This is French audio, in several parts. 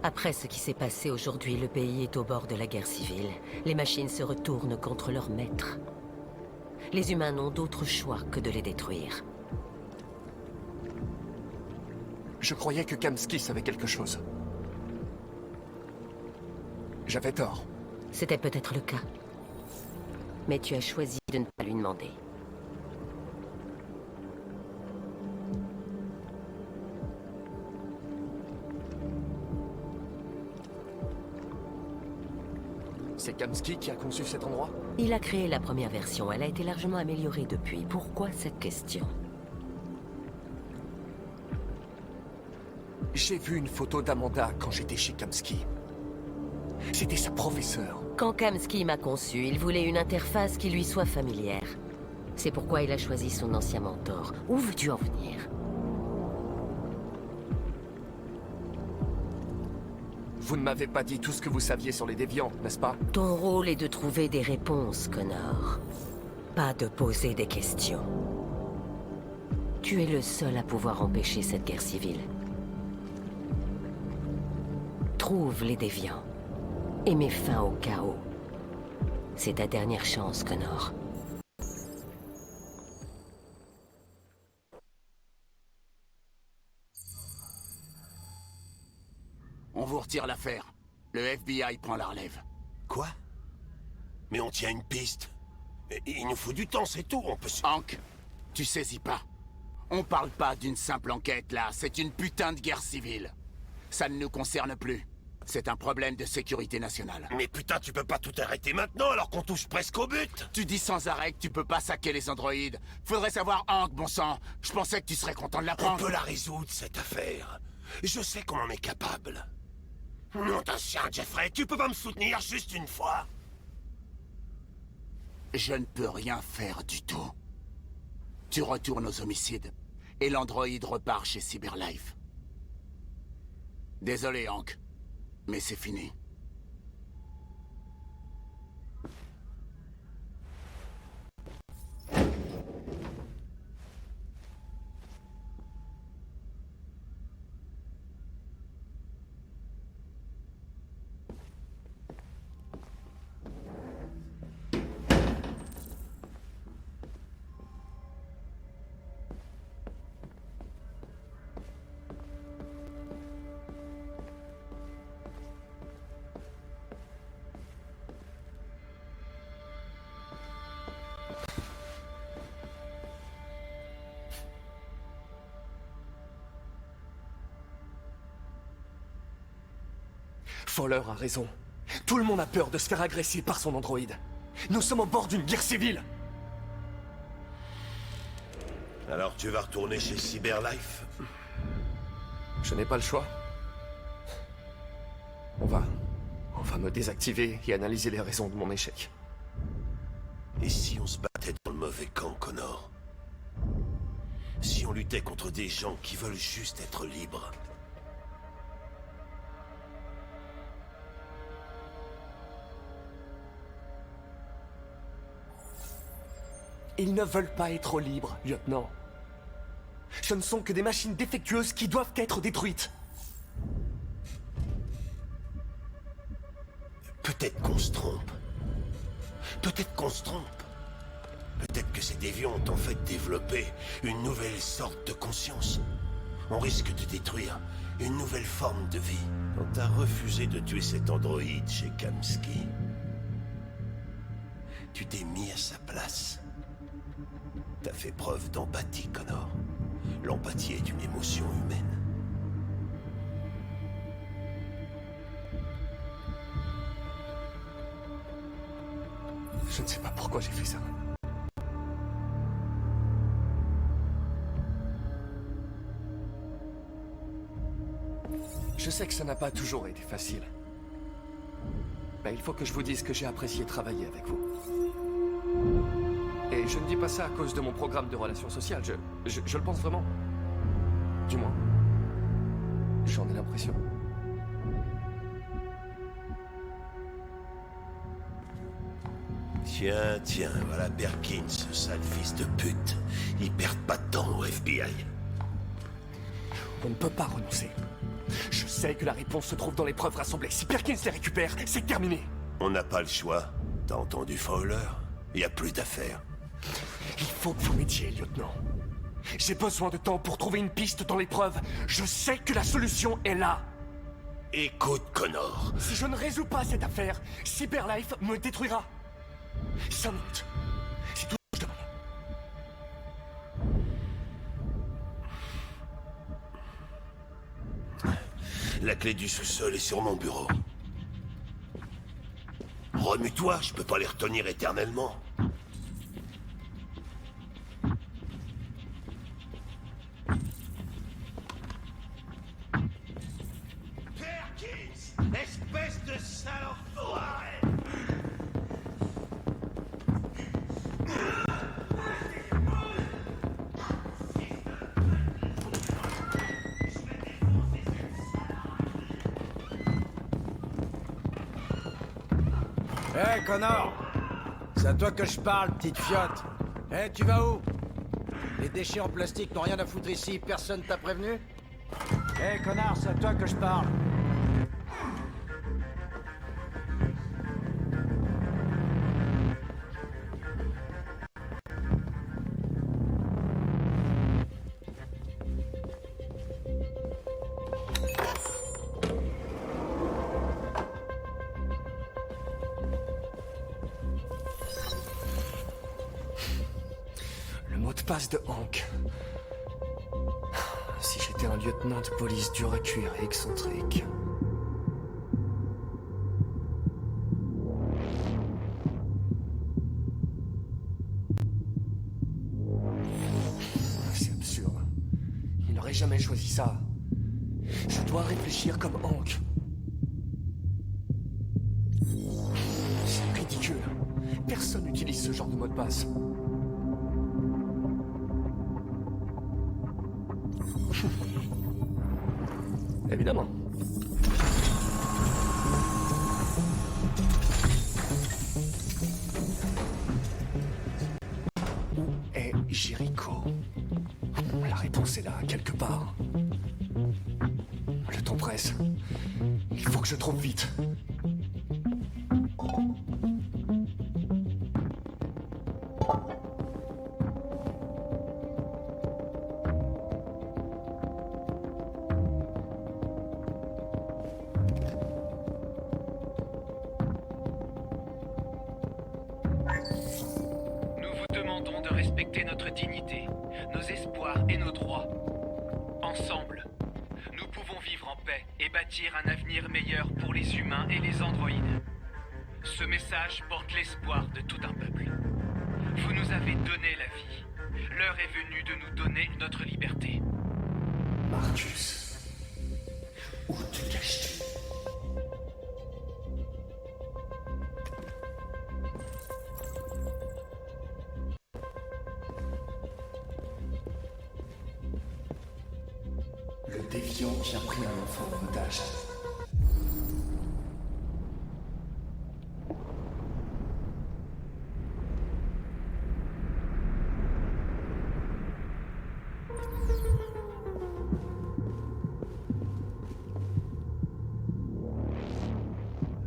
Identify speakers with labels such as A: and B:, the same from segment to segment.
A: Après ce qui s'est passé aujourd'hui, le pays est au bord de la guerre civile. Les machines se retournent contre leurs maîtres. Les humains n'ont d'autre choix que de les détruire.
B: Je croyais que Kamsky savait quelque chose. J'avais tort.
A: C'était peut-être le cas. Mais tu as choisi de ne pas lui demander.
B: C'est Kamsky qui a conçu cet endroit?
A: Il a créé la première version. Elle a été largement améliorée depuis. Pourquoi cette question?
B: J'ai vu une photo d'Amanda quand j'étais chez Kamsky. C'était sa professeure.
A: Quand Kamsky m'a conçu, il voulait une interface qui lui soit familière. C'est pourquoi il a choisi son ancien mentor. Où veux-tu en venir?
B: Vous ne m'avez pas dit tout ce que vous saviez sur les déviants, n'est-ce pas?
A: Ton rôle est de trouver des réponses, Connor. Pas de poser des questions. Tu es le seul à pouvoir empêcher cette guerre civile. Trouve les déviants. Et mets fin au chaos. C'est ta dernière chance, Connor.
C: On vous retire l'affaire. Le FBI prend la relève.
D: Quoi? Mais on tient une piste. Il nous faut du temps, c'est tout, on peut se...
C: Hank, tu saisis pas. On parle pas d'une simple enquête, là. C'est une putain de guerre civile. Ça ne nous concerne plus. C'est un problème de sécurité nationale.
D: Mais putain, tu peux pas tout arrêter maintenant alors qu'on touche presque au but.
C: Tu dis sans arrêt que tu peux pas saquer les androïdes. Faudrait savoir, Hank, bon sang. Je pensais que tu serais content de
D: On
C: l'apprendre.
D: peut la résoudre, cette affaire. Je sais qu'on en est capable. Non, d'un chien, Jeffrey, tu peux pas me soutenir juste une fois?
C: Je ne peux rien faire du tout. Tu retournes aux homicides, et l'androïde repart chez Cyberlife. Désolé, Hank, mais c'est fini.
B: Fowler a raison. Tout le monde a peur de se faire agresser par son androïde. Nous sommes au bord d'une guerre civile.
D: Alors tu vas retourner chez Cyberlife?
B: Je n'ai pas le choix. On va me désactiver et analyser les raisons de mon échec.
D: Et si on se battait dans le mauvais camp, Connor? Si on luttait contre des gens qui veulent juste être libres?
B: Ils ne veulent pas être libres, lieutenant. Ce ne sont que des machines défectueuses qui doivent être détruites.
D: Peut-être qu'on se trompe. Peut-être qu'on se trompe. Peut-être que ces déviants ont en fait développé une nouvelle sorte de conscience. On risque de détruire une nouvelle forme de vie. Quand t'as refusé de tuer cet androïde chez Kamsky, tu t'es mis à sa place. T'as fait preuve d'empathie, Connor. L'empathie est une émotion humaine.
B: Je ne sais pas pourquoi j'ai fait ça. Je sais que ça n'a pas toujours été facile. Mais il faut que je vous dise que j'ai apprécié travailler avec vous. Et je ne dis pas ça à cause de mon programme de relations sociales, je le pense vraiment. Du moins, j'en ai l'impression.
D: Tiens, voilà Perkins, ce sale fils de pute. Ils perdent pas de temps au FBI.
B: On ne peut pas renoncer. Je sais que la réponse se trouve dans les preuves rassemblées. Si Perkins les récupère, c'est terminé.
D: On n'a pas le choix. T'as entendu Fowler? Y a plus d'affaires.
B: Il faut que vous m'aidiez, lieutenant. J'ai besoin de temps pour trouver une piste dans les preuves. Je sais que la solution est là.
D: Écoute, Connor.
B: Si je ne résous pas cette affaire, Cyberlife me détruira. 5 minutes. C'est tout ce que je demande.
D: La clé du sous-sol est sur mon bureau. Remue-toi, je peux pas les retenir éternellement. Perkins, espèce de sale enfoiré!
E: Hé, Connor! C'est à toi que je parle, petite fiotte. Hé, tu vas où? Les déchets en plastique n'ont rien à foutre ici, personne t'a prévenu? Hé, connard, c'est à toi que je parle.
B: Le mot de passe de Hank. Si j'étais un lieutenant de police dur à cuire et excentrique. C'est absurde. Il n'aurait jamais choisi ça. Je dois réfléchir comme Hank. C'est ridicule. Personne n'utilise ce genre de mot de passe. Évidemment. Où est Jericho? La réponse est là, quelque part. Le temps presse. Il faut que je trouve vite.
F: Demandons de respecter notre dignité, nos espoirs et nos droits. Ensemble, nous pouvons vivre en paix et bâtir un avenir meilleur pour les humains et les androïdes. Ce message porte l'espoir de tout un peuple. Vous nous avez donné la vie. L'heure est venue de nous donner notre liberté.
B: Marcus, où te caches-tu? Le déviant qui a pris un enfant en otage.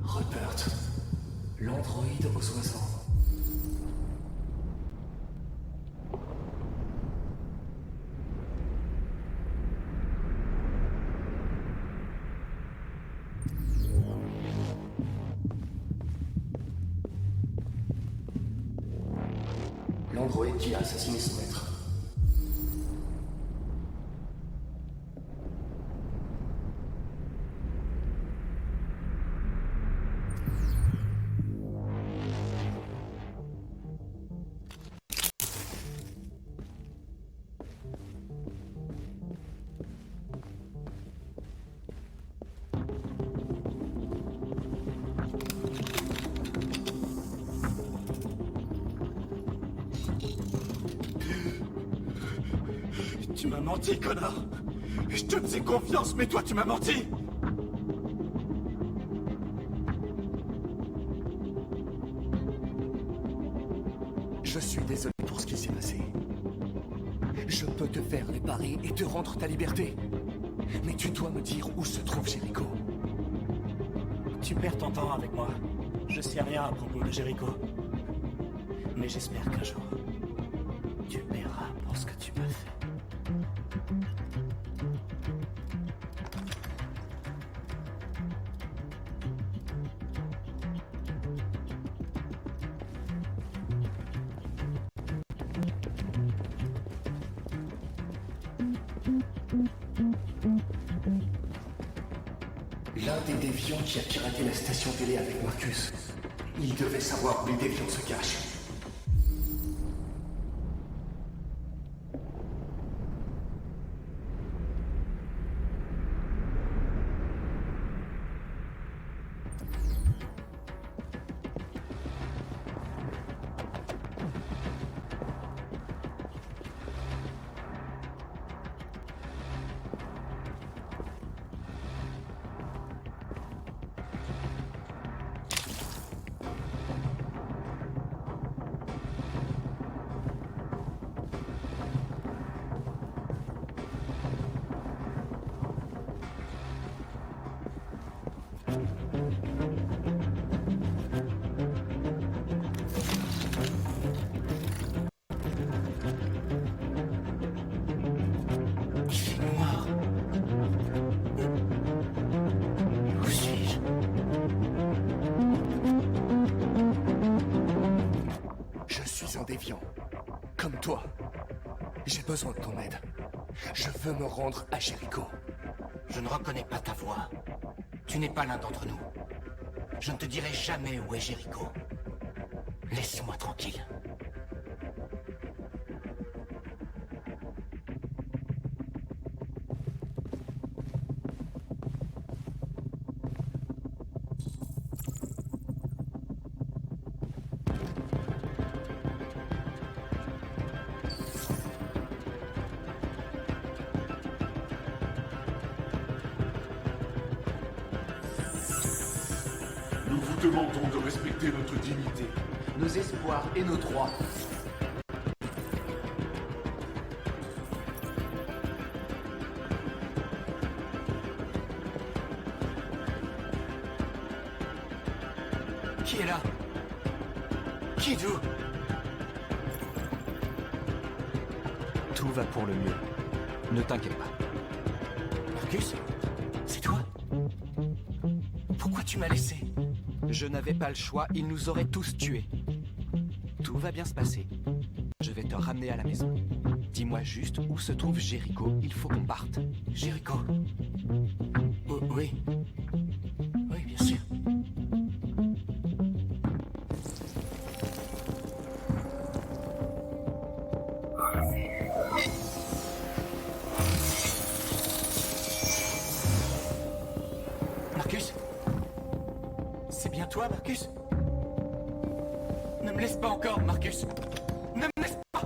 B: Rupert, l'androïde aux oiseaux. L'androïde qui a assassiné son maître.
C: Tu m'as menti, connard. Je te faisais confiance, mais toi, tu m'as menti.
B: Je suis désolé pour ce qui s'est passé. Je peux te faire réparer et te rendre ta liberté. Mais tu dois me dire où se trouve Jericho.
G: Tu perds ton temps avec moi. Je sais rien à propos de Jericho. Mais j'espère qu'un jour, tu paieras pour ce que tu m'as fait.
B: L'un des déviants qui a piraté la station télé avec Marcus. Il devait savoir où les déviants se cachent. Déviant. Comme toi. J'ai besoin de ton aide. Je veux me rendre à Jericho.
H: Je ne reconnais pas ta voix. Tu n'es pas l'un d'entre nous. Je ne te dirai jamais où est Jericho. Laisse-moi tranquille.
I: Nous vous demandons de respecter notre dignité,
F: nos espoirs et nos droits.
H: Qui est là? Qui d'où?
J: Tout va pour le mieux. Ne t'inquiète pas.
H: Marcus? C'est toi? Pourquoi tu m'as laissé?
J: Je n'avais pas le choix, ils nous auraient tous tués. Tout va bien se passer. Je vais te ramener à la maison. Dis-moi juste où se trouve Jericho, il faut qu'on parte.
H: Jericho? Oui. Oui, bien sûr. Marcus? C'est bien toi, Marcus? Ne me laisse pas encore, Marcus. Ne me laisse pas.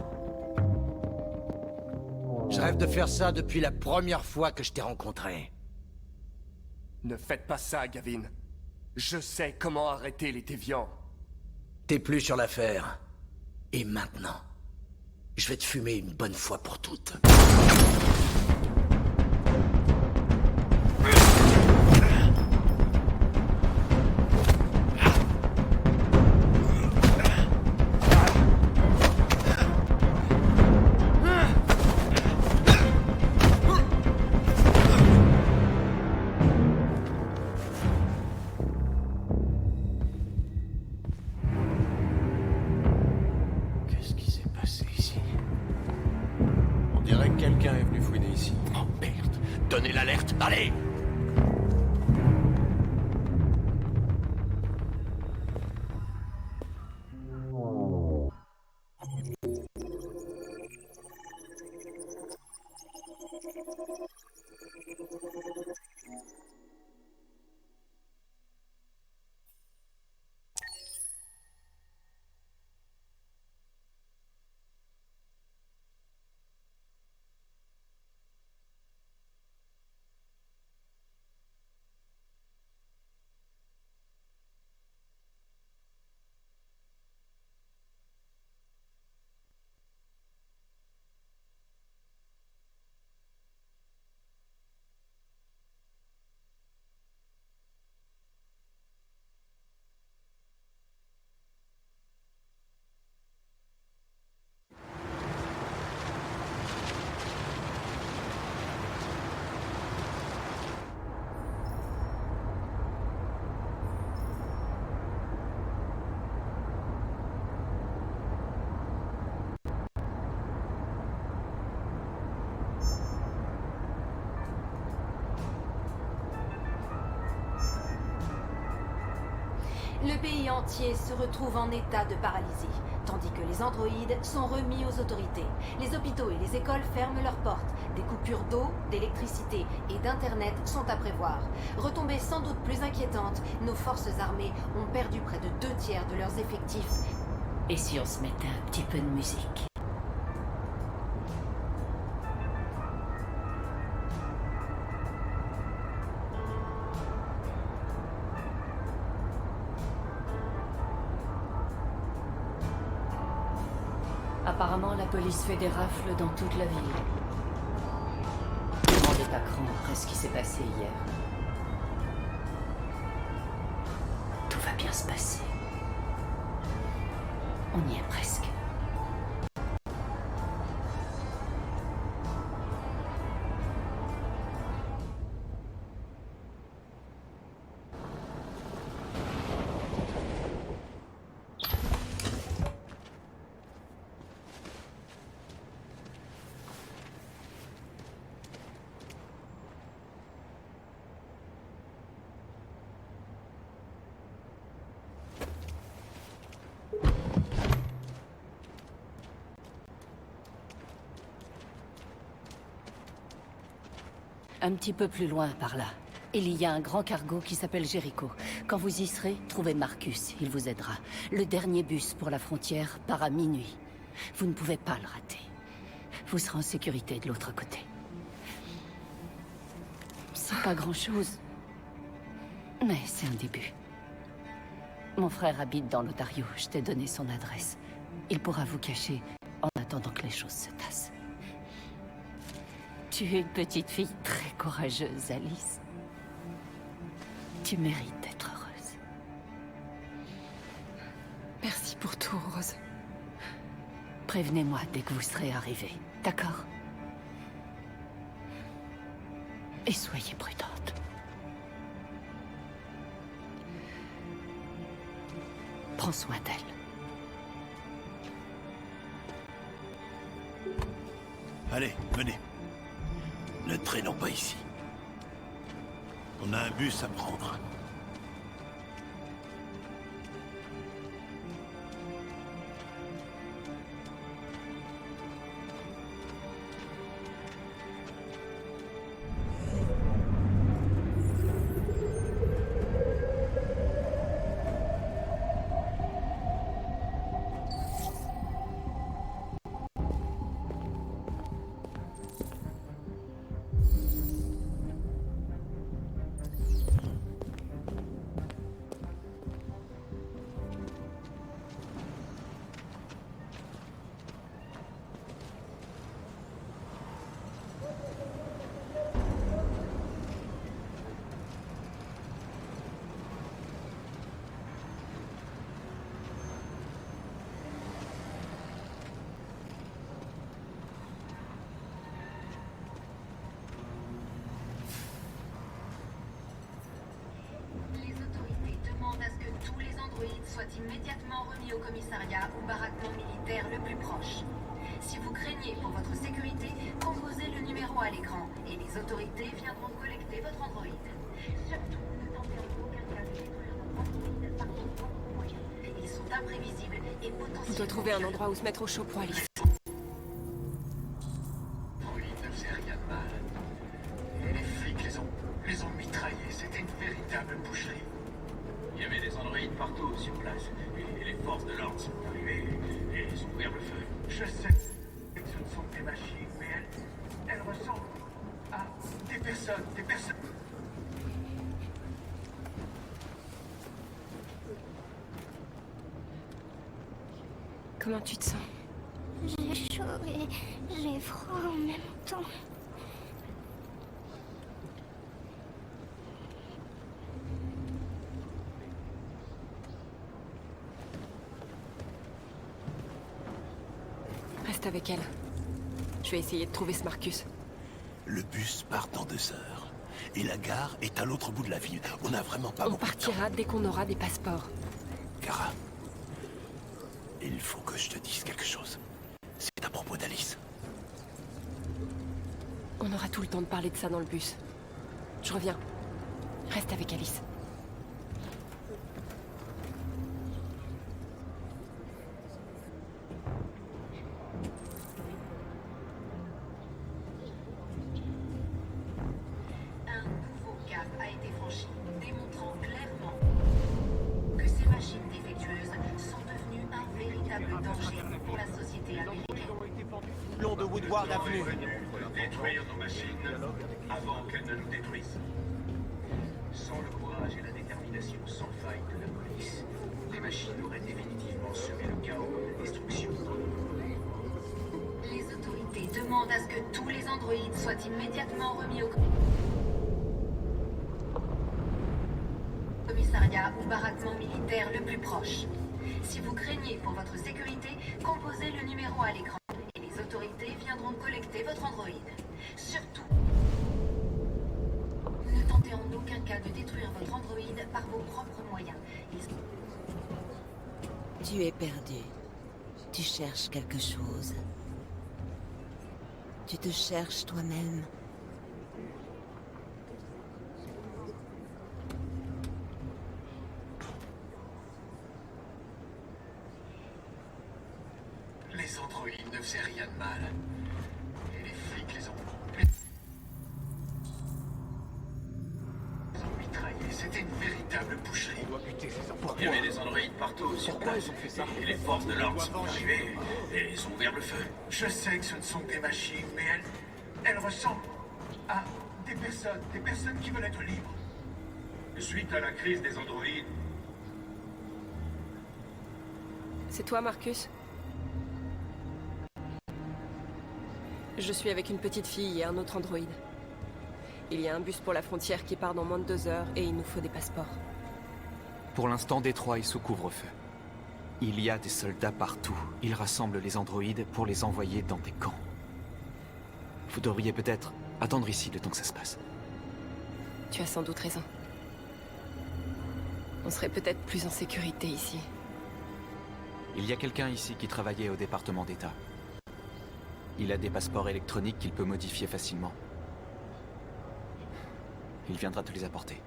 E: Je rêve de faire ça depuis la première fois que je t'ai rencontré.
B: Ne faites pas ça, Gavin. Je sais comment arrêter les déviants.
E: T'es plus sur l'affaire. Et maintenant, je vais te fumer une bonne fois pour toutes.
B: Qu'est-ce qui s'est passé ici?
J: On dirait que quelqu'un est venu fouiner ici.
H: Oh merde. Donnez l'alerte, allez!
K: Le pays entier se retrouve en état de paralysie, tandis que les androïdes sont remis aux autorités. Les hôpitaux et les écoles ferment leurs portes. Des coupures d'eau, d'électricité et d'internet sont à prévoir. Retombées sans doute plus inquiétantes, nos forces armées ont perdu près de 2/3 de leurs effectifs.
L: Et si on se mettait un petit peu de musique? Apparemment, la police fait des rafles dans toute la ville. Vous vous rendez pas compte après ce qui s'est passé hier. Tout va bien se passer. On y est presque. Un petit peu plus loin, par là. Il y a un grand cargo qui s'appelle Jericho. Quand vous y serez, trouvez Marcus, il vous aidera. Le dernier bus pour la frontière part à minuit. Vous ne pouvez pas le rater. Vous serez en sécurité de l'autre côté. C'est pas grand-chose. Mais c'est un début. Mon frère habite dans l'Ontario, je t'ai donné son adresse. Il pourra vous cacher en attendant que les choses se tassent. Tu es une petite fille très courageuse, Alice. Tu mérites d'être heureuse.
M: Merci pour tout, Rose.
L: Prévenez-moi dès que vous serez arrivés, d'accord? Et soyez prudente. Prends soin d'elle.
D: Allez, venez. Ne traînons pas ici. On a un bus à prendre.
K: Soit immédiatement remis au commissariat ou baraquement militaire le plus proche. Si vous craignez pour votre sécurité, composez le numéro à l'écran et les autorités viendront collecter votre androïde. Surtout, ne tentez en aucun cas de détruire votre androïde par vos propres moyens. Ils sont imprévisibles et potentiellement...
M: On doit trouver un endroit où se mettre au chaud pour Alice.
N: Androïde ne faisait rien de mal. Et les flics les ont mitraillés. C'était une véritable boucherie. Il y avait des androïdes partout sur place, et les forces de l'ordre sont arrivées et ils ont ouvert le feu. Je sais que ce ne sont que des machines, mais elles ressemblent à des personnes,
M: Comment tu te sens?
O: J'ai chaud et j'ai froid en même temps.
M: Reste avec elle. Je vais essayer de trouver ce Marcus.
D: Le bus part dans 2 heures. Et la gare est à l'autre bout de la ville. On n'a vraiment pas
M: On
D: beaucoup de temps.
M: partira dès qu'on aura des passeports.
D: Kara, il faut que je te dise quelque chose. C'est à propos d'Alice.
M: On aura tout le temps de parler de ça dans le bus. Je reviens. Reste avec Alice.
K: véritable danger pour la société américaine.
E: Long de Woodward Avenue.
N: Détruire nos machines avant qu'elles ne nous détruisent. Sans le courage et la détermination sans faille de la police, les machines auraient définitivement semé le chaos et la destruction.
K: Les autorités demandent à ce que tous les androïdes soient immédiatement remis au commissariat ou baraquement militaire le plus proche. Si vous craignez pour votre sécurité, composez le numéro à l'écran et les autorités viendront collecter votre androïde. Surtout, ne tentez en aucun cas de détruire votre androïde par vos propres moyens.
P: Tu es perdu. Tu cherches quelque chose. Tu te cherches toi-même.
N: Les androïdes ne faisaient rien de mal. Et les flics les ont mitraillés. C'était une véritable boucherie. Il y avait des androïdes partout sur place. Ils ont fait ça? Et les forces de l'ordre sont arrivées et ils ont ouvert le feu. Je sais que ce ne sont que des machines, mais elles ressemblent à des personnes qui veulent être libres. Suite à la crise des androïdes...
M: C'est toi, Marcus? Je suis avec une petite fille et un autre androïde. Il y a un bus pour la frontière qui part dans moins de 2 heures et il nous faut des passeports.
J: Pour l'instant, Détroit est sous couvre-feu. Il y a des soldats partout. Ils rassemblent les androïdes pour les envoyer dans des camps. Vous devriez peut-être attendre ici le temps que ça se passe.
M: Tu as sans doute raison. On serait peut-être plus en sécurité ici.
J: Il y a quelqu'un ici qui travaillait au département d'État. Il a des passeports électroniques qu'il peut modifier facilement. Il viendra te les apporter.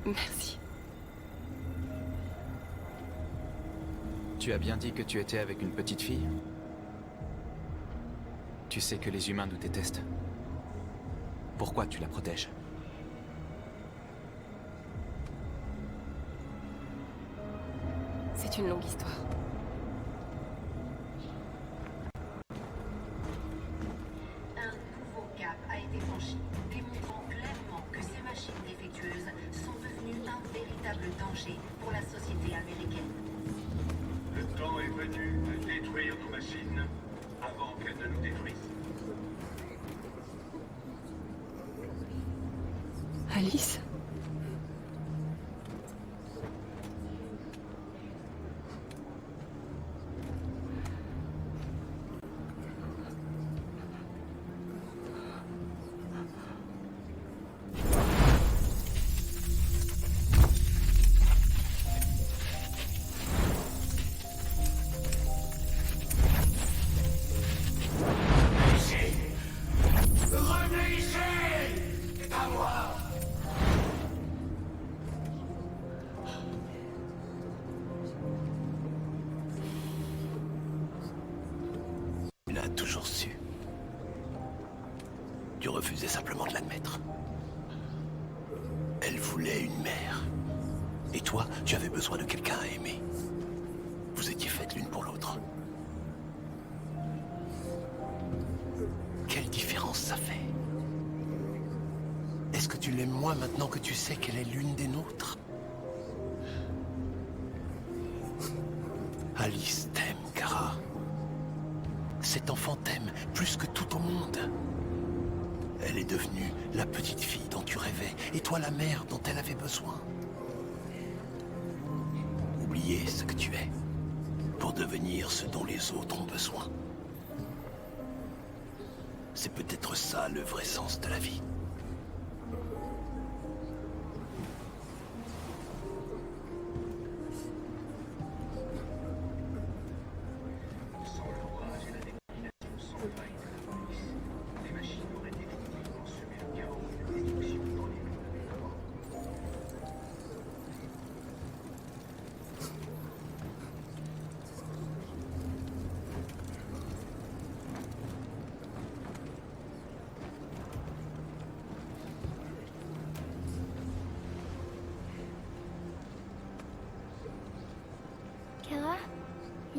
M: Merci.
J: Tu as bien dit que tu étais avec une petite fille? Tu sais que les humains nous détestent. Pourquoi tu la protèges?
M: C'est une longue histoire.
K: Un nouveau cap a été franchi, démontrant clairement que ces machines défectueuses sont devenues un véritable danger pour la société américaine.
N: Le temps est venu de détruire nos machines avant qu'elles ne nous détruisent.
M: Alice?
D: Tu l'as toujours su. Tu refusais simplement de l'admettre. Elle voulait une mère. Et toi, tu avais besoin de quelqu'un à aimer. Vous étiez faites l'une pour l'autre. Quelle différence ça fait? Est-ce que tu l'aimes moins maintenant que tu sais qu'elle est l'une des nôtres? Alice t'aime, Kara. Cet enfant t'aime plus que tout au monde. Elle est devenue la petite fille dont tu rêvais, et toi la mère dont elle avait besoin. Oubliez ce que tu es, pour devenir ce dont les autres ont besoin. C'est peut-être ça le vrai sens de la vie.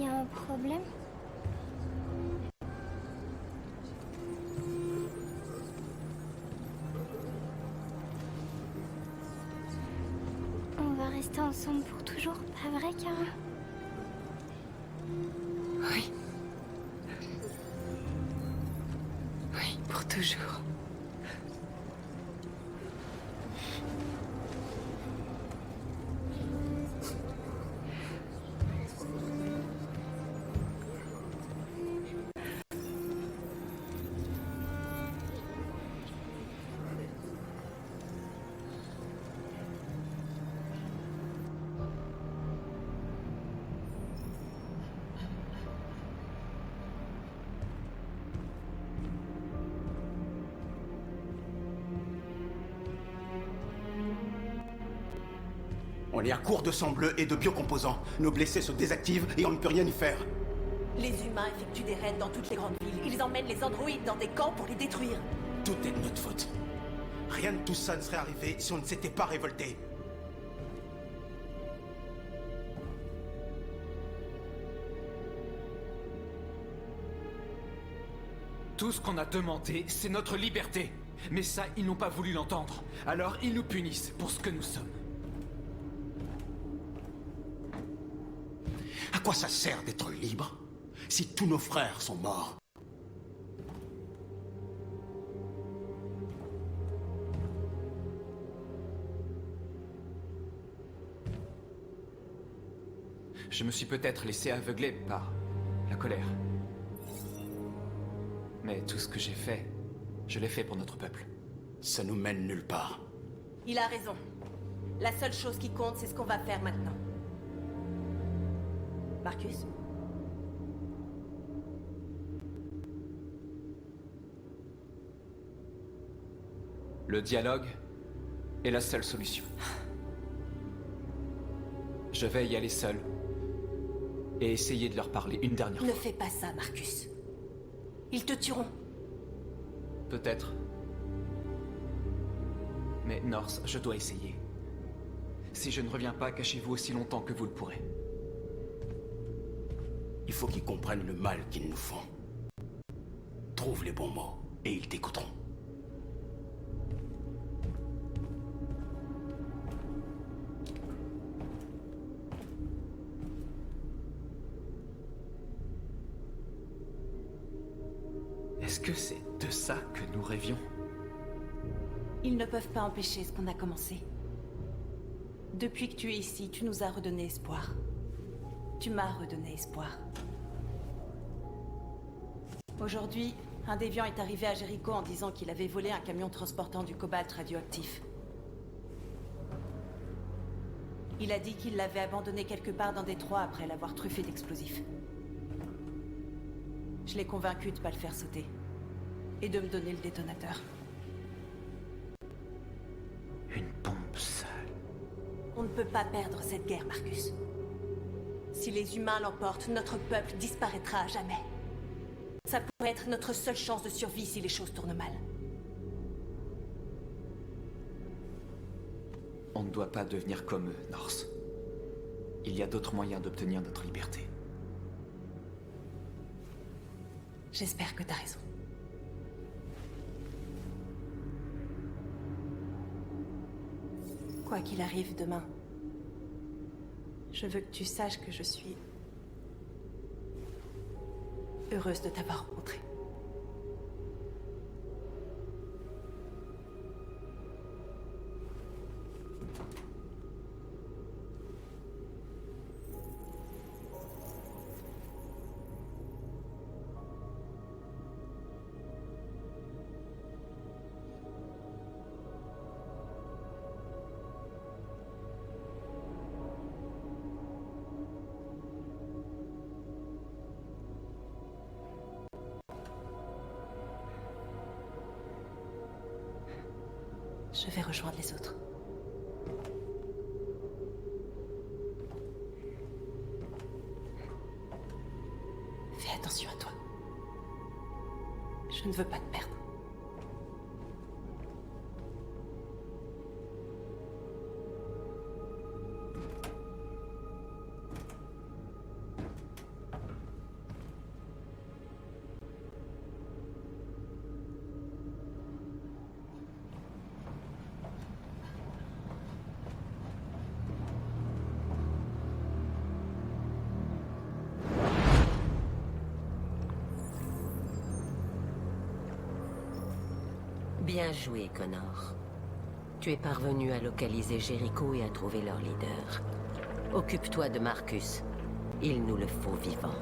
O: Y a un problème? On va rester ensemble pour toujours, pas vrai, Kara?
M: Oui. Oui, pour toujours.
Q: On est à court de sang bleu et de biocomposants. Nos blessés se désactivent et on ne peut rien y faire.
R: Les humains effectuent des raids dans toutes les grandes villes. Ils emmènent les androïdes dans des camps pour les détruire.
Q: Tout est de notre faute. Rien de tout ça ne serait arrivé si on ne s'était pas révolté.
J: Tout ce qu'on a demandé, c'est notre liberté. Mais ça, ils n'ont pas voulu l'entendre. Alors ils nous punissent pour ce que nous sommes.
Q: À quoi ça sert d'être libre si tous nos frères sont morts?
J: Je me suis peut-être laissé aveugler par la colère. Mais tout ce que j'ai fait, je l'ai fait pour notre peuple.
Q: Ça nous mène nulle part.
R: Il a raison. La seule chose qui compte, c'est ce qu'on va faire maintenant. Marcus?
J: Le dialogue est la seule solution. Je vais y aller seul et essayer de leur parler une dernière
R: Ne
J: fois.
R: fais pas ça, Marcus. Ils te tueront.
J: Peut-être. Mais North, je dois essayer. Si je ne reviens pas, cachez-vous aussi longtemps que vous le pourrez.
Q: Il faut qu'ils comprennent le mal qu'ils nous font. Trouve les bons mots et ils t'écouteront.
J: Est-ce que c'est de ça que nous rêvions?
R: Ils ne peuvent pas empêcher ce qu'on a commencé. Depuis que tu es ici, tu nous as redonné espoir. Tu m'as redonné espoir. Aujourd'hui, un déviant est arrivé à Jéricho en disant qu'il avait volé un camion transportant du cobalt radioactif. Il a dit qu'il l'avait abandonné quelque part dans Détroit après l'avoir truffé d'explosifs. Je l'ai convaincu de ne pas le faire sauter. Et de me donner le détonateur.
J: Une bombe sale.
R: On ne peut pas perdre cette guerre, Marcus. Si les humains l'emportent, notre peuple disparaîtra à jamais. Ça pourrait être notre seule chance de survie si les choses tournent mal.
J: On ne doit pas devenir comme eux, North. Il y a d'autres moyens d'obtenir notre liberté.
R: J'espère que t'as raison. Quoi qu'il arrive demain, je veux que tu saches que je suis heureuse de t'avoir rencontré. Je vais rejoindre les autres. Fais attention à toi. Je ne veux pas te perdre.
A: Bien joué, Connor. Tu es parvenu à localiser Jericho et à trouver leur leader. Occupe-toi de Marcus. Il nous le faut vivant.